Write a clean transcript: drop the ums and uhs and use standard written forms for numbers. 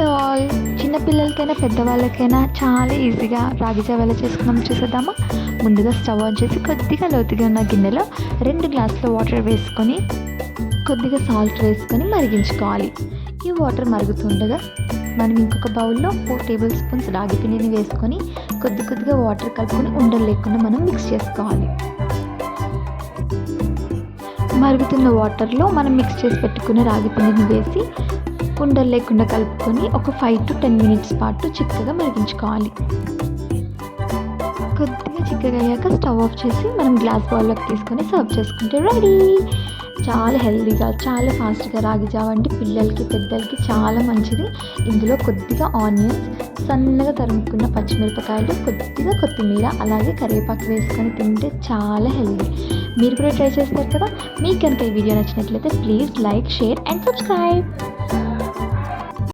Hello all, చిన్నపిల్లలకైనా పెద్దవాళ్ళకైనా చాలా ఈజీగా రాగి జావ ఎలా చేసుకుందాం చూసేద్దామా. ముందుగా స్టవ్ ఆన్ చేసి కొద్దిగా లోతుగా ఉన్న గిన్నెలో 2 గ్లాసుల వాటర్ వేసుకొని కొద్దిగా సాల్ట్ వేసుకొని మరిగించుకోవాలి. ఈ వాటర్ మరుగుతుండగా మనం ఇంకొక బౌల్లో 4 టేబుల్ స్పూన్స్ రాగి పిండిని వేసుకొని కొద్దిగా వాటర్ కలుపుకొని ఉండలు లేకుండా మనం మిక్స్ చేసుకోవాలి. మరుగుతున్న వాటర్లో మనం మిక్స్ చేసి పెట్టుకున్న రాగి పిండిని వేసి ఉండలు లేకుండా కలుపుకొని ఒక 5 to 10 మినిట్స్ పాటు చిక్కగా మరిగించుకోవాలి. కొద్దిగా చిక్కగా అయ్యాక స్టవ్ ఆఫ్ చేసి మనం గ్లాస్ బౌల్లోకి తీసుకొని సర్వ్ చేసుకుంటే రెడీ. చాలా హెల్తీగా, చాలా ఫాస్ట్గా రాగి జావ అంటే పిల్లలకి పెద్దలకి చాలా మంచిది. ఇందులో కొద్దిగా ఆనియన్స్, సన్నగా తరుముకున్న పచ్చిమిరపకాయలు, కొద్దిగా కొత్తిమీర, అలాగే కరివేపాకు వేసుకొని తింటే చాలా హెల్తీ. మీరు కూడా ట్రై చేస్తారు కదా. మీకు కనుక ఈ వీడియో నచ్చినట్లయితే please like, share and subscribe.